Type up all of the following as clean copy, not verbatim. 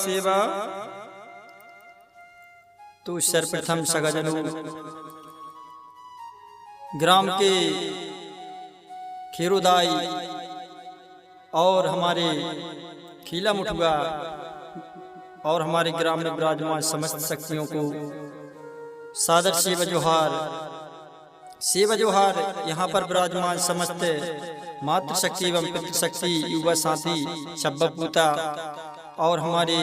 सेवा। तो सर्वप्रथम सगाजनों ग्राम के खेरोदाई और हमारे खीला मुठुआ और हमारे ग्राम में विराजमान समस्त शक्तियों को सादर सेवा जोहार। सेवा जोहार यहाँ पर विराजमान समस्त मातृ शक्ति एवं पितृशक्ति युवा साथी शब्बपूता और हमारे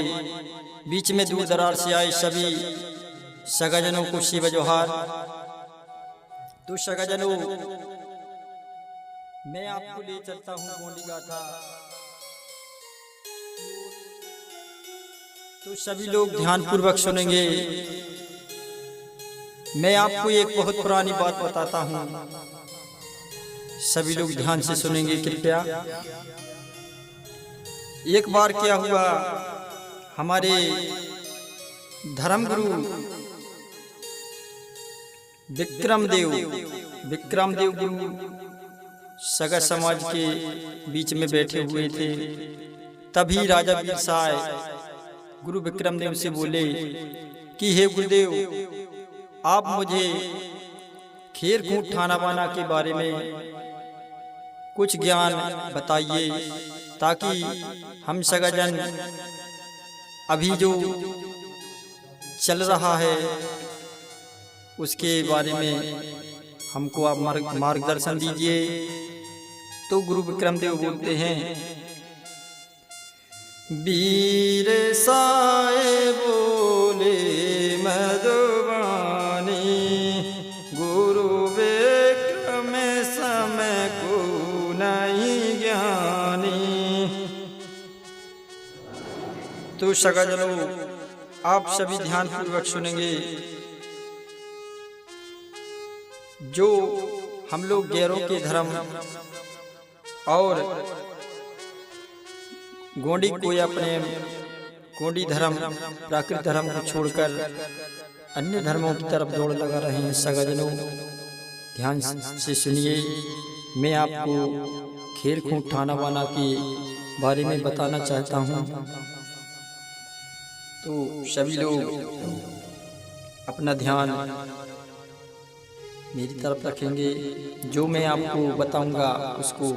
बीच में दूर दरार से आए सभी सगाजनों को सेवा जोहार। तो सगाजनों मैं आपको ले चलता हूँ गोंडी गाथा। तो सभी लोग ध्यान पूर्वक सुनेंगे। मैं आपको एक बहुत पुरानी बात बताता हूँ, सभी लोग ध्यान से सुनेंगे कृपया। एक बार क्या हुआ, हमारे धर्मगुरु विक्रमदेव गुरु सगा समाज के बीच में बैठे हुए थे। तभी राजा वीर साय गुरु विक्रमदेव से बोले कि हे गुरुदेव, आप मुझे खेरकूट थाना बाना के बारे में कुछ ज्ञान बताइए, ताकि हम सगाजन अभी जो चल रहा है उसके बारे में हमको आप मार्गदर्शन दीजिए। तो गुरु विक्रमदेव बोलते हैं, वीर साए बोले मधुबानी, गुरु विक्रम समय को नहीं ज्ञानी। तो सगाजनों आप सभी ध्यान पूर्वक सुनेंगे। जो हम लोग गैरों के धर्म और गोंडी को अपने गोंडी धर्म प्राकृतिक धर्म को छोड़कर अन्य धर्मों की तरफ दौड़ लगा रहे हैं, सगाजनों ध्यान से सुनिए। मैं आपको खेरकूट थाना वाना के बारे में बताना चाहता हूँ। तो सभी लोग अपना ध्यान मेरी तरफ रखेंगे। जो मैं आपको बताऊंगा उसको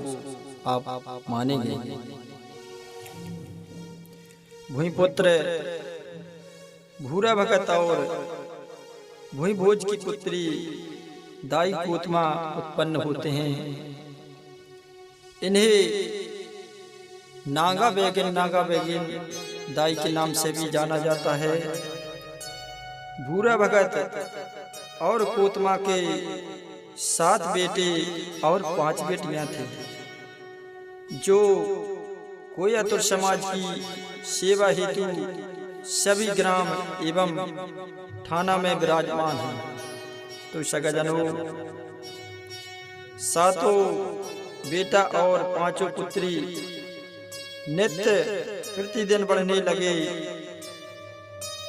आप मानेंगे। भूमिपुत्र भूरा भगत और भूमि भोज की पुत्री दाई कोतमा उत्पन्न होते हैं। इन्हें नागा बेगिन दाई के नाम से भी जाना जाता है। भूरा भगत और कोतमा के 7 बेटे और 5 बेटियां थी, जो कोयातुर समाज की सेवा हेतु सभी ग्राम एवं थाना में विराजमान है। तो सगाजनों 7 बेटा और 5 पुत्री नित्य प्रतिदिन बढ़ने लगे।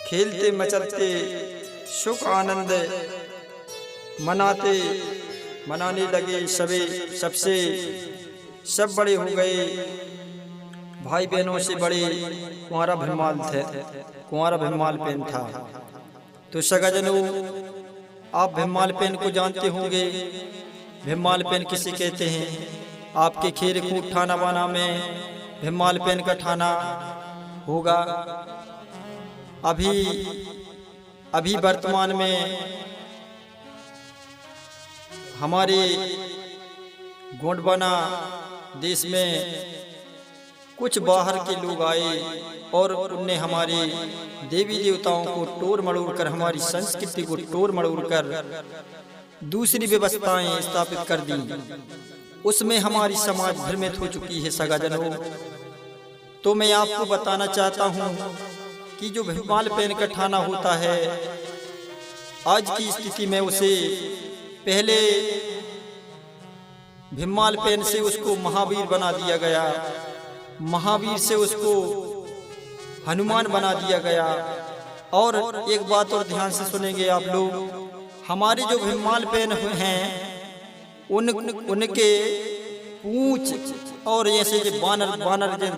खेलते मचलते सुख आनंद मनाने लगे। सब बड़े हो गए। भाई बहनों से बड़े कुंवारा भीमाल पेन था। तो सगाजनों आप भीमाल पेन को जानते होंगे। भीमाल पेन किसे कहते हैं? आपके खेरकूट थाना बाना में भीमाल पेन का थाना होगा। अभी वर्तमान में हमारे गोंडवाना देश में कुछ बाहर के लोग आए और उनने हमारे देवी देवताओं को टोर मड़ोड़ कर, हमारी संस्कृति को टोर मड़ोड़ कर दूसरी व्यवस्थाएं स्थापित कर दी। उसमें हमारी समाज भ्रमित हो चुकी है सगाजनों। तो मैं आपको बताना चाहता हूं कि जो भीमाल पेन का थाना होता है, आज की स्थिति में उसे पहले भीमाल पेन से उसको महावीर बना दिया गया, महावीर से उसको हनुमान बना दिया गया। और एक बात और ध्यान से सुनेंगे आप लोग, हमारे जो भीमाल पेन हैं उनके पूंछ और ऐसे जो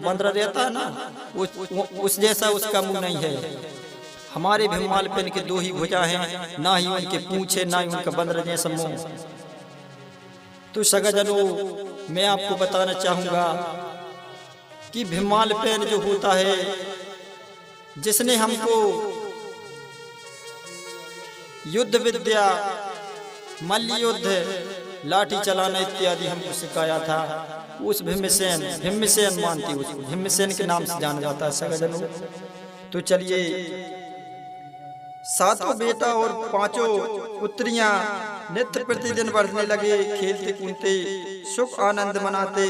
बंदर रहता है ना, उस जैसा उसका मुंह नहीं है। हमारे भीमाल पेन के दो ही भुजा हैं, ना ही उनके पूंछ है, ना ही उनका बंदर जैसा मुंह। तो सगाजनों, मैं आपको बताना चाहूंगा कि भीमाल पेन जो होता है, जिसने हमको युद्ध विद्या, मल्ल युद्ध, लाठी चलाना इत्यादि हमको सिखाया था, उस भीमसेन मानती, उसको भीमसेन के नाम से जाना जाता है सगाजनों। तो चलिए, 7 बेटा और 5 पुत्रियां नित्य प्रतिदिन बढ़ने लगे, खेलते कूदते सुख आनंद मनाते।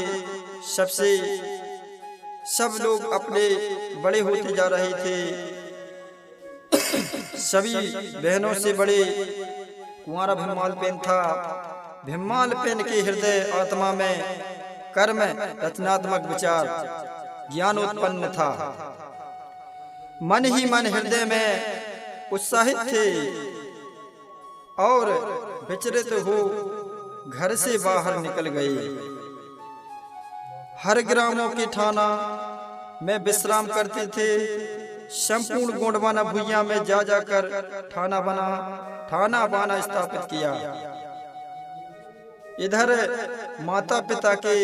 सब लोग अपने बड़े होते जा रहे थे। सभी बहनों से बड़े कुंवारा भीमाल पेन था। भीमाल पेन के हृदय आत्मा में कर्म रचनात्मक विचार ज्ञान उत्पन्न था। मन ही मन हृदय में उत्साहित थे और विचलित हो घर से बाहर निकल गए। हर ग्रामों के थाना में विश्राम करते थे। संपूर्ण गोंडवाना भुइयां में जा जाकर थाना बाना स्थापित किया। इधर माता पिता के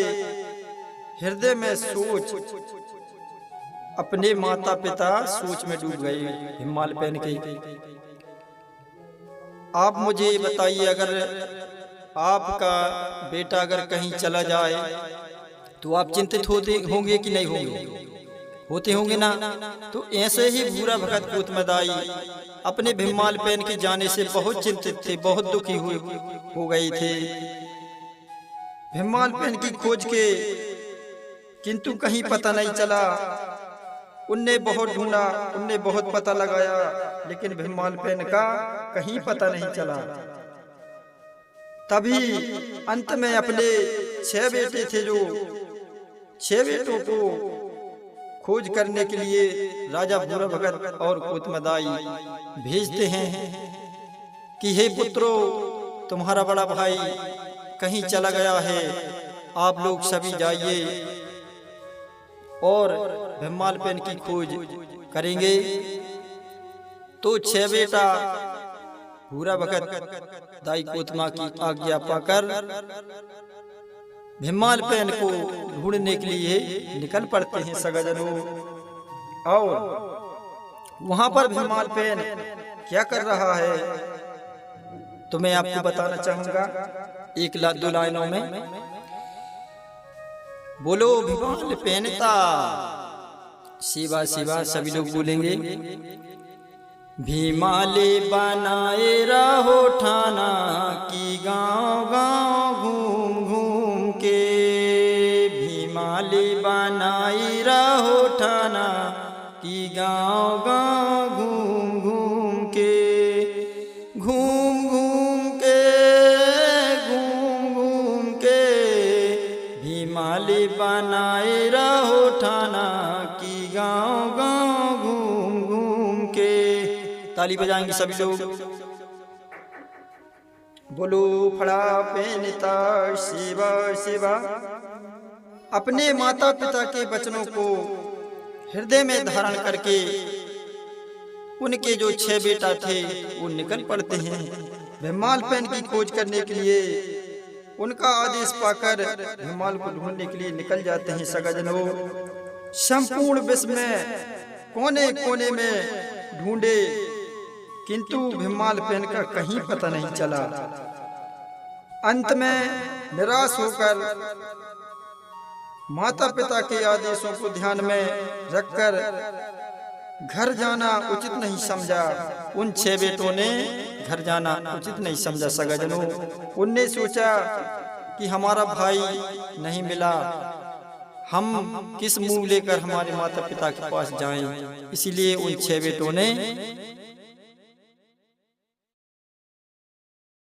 हृदय में सोच, अपने माता पिता सोच में डूब गए भीमाल पेन के। आप मुझे बताइए, अगर आपका बेटा अगर कहीं चला जाए तो आप चिंतित होंगे कि नहीं होते होंगे ना। तो ऐसे ही बुरा भगत पूतमदाई अपने भीमाल पेन के जाने से बहुत चिंतित थे, बहुत दुखी हो गए थे। भीमाल पेन की खोज के किंतु कहीं पता नहीं चला। उनने बहुत ढूंढा, उनने बहुत पता लगाया, लेकिन भीमाल पेन का कहीं पता नहीं चला। तभी अंत में अपने 6 बेटे थे, जो 6 बेटों को खोज करने के लिए राजा बुरा भगत और पूतमदाई भेजते हैं कि हे पुत्रों, तुम्हारा बड़ा भाई कहीं चला गया है, आप लोग सभी जाइए और भीमाल पेन की खोज करेंगे। तो 6 बेटा बुरा भगत दाई पूतमा की आज्ञा पाकर भीमाल पेन को ढूंढने के लिए निकल पड़ते हैं सगाजनों। और वहां पर भीमाल पेन क्या कर रहा है तो मैं आपको बताना चाहूंगा 1-2 लाइनों में। बोलो भीमाल पेनता शिवा शिवा, सभी लोग बोलेंगे। भीमाले बनाए रहो ठाना की गांव गांव घूम घूम के। भीमाले बनाई रहो ठाना की गांव गांव घूम घूम के। घूम घूम के भीमाले बनाए रहो ठाना की गांव गांव घूम घूम के। ताली बजाएंगे सभी लोग। बोलो फड़ा पेनता शिवा शिवा। अपने माता पिता के वचनों को हृदय में धारण करके उनके जो 6 बेटा थे वो निकल पड़ते हैं भीमाल पेन की खोज करने के लिए। उनका आदेश पाकर भीमाल को ढूंढने के लिए निकल जाते हैं सगाजनों। संपूर्ण विश्व में कोने कोने में ढूंढे, किंतु भीमाल पेन का कहीं पता नहीं चला। अंत में निराश होकर माता पिता के आदेशों को ध्यान में रखकर घर जाना उचित नहीं समझा। उन 6 बेटों ने घर जाना उचित नहीं समझा सगाजनों। उनने सोचा कि हमारा भाई नहीं मिला, हम किस मुंह लेकर हमारे माता पिता के पास जाएं। इसीलिए उन 6 बेटों ने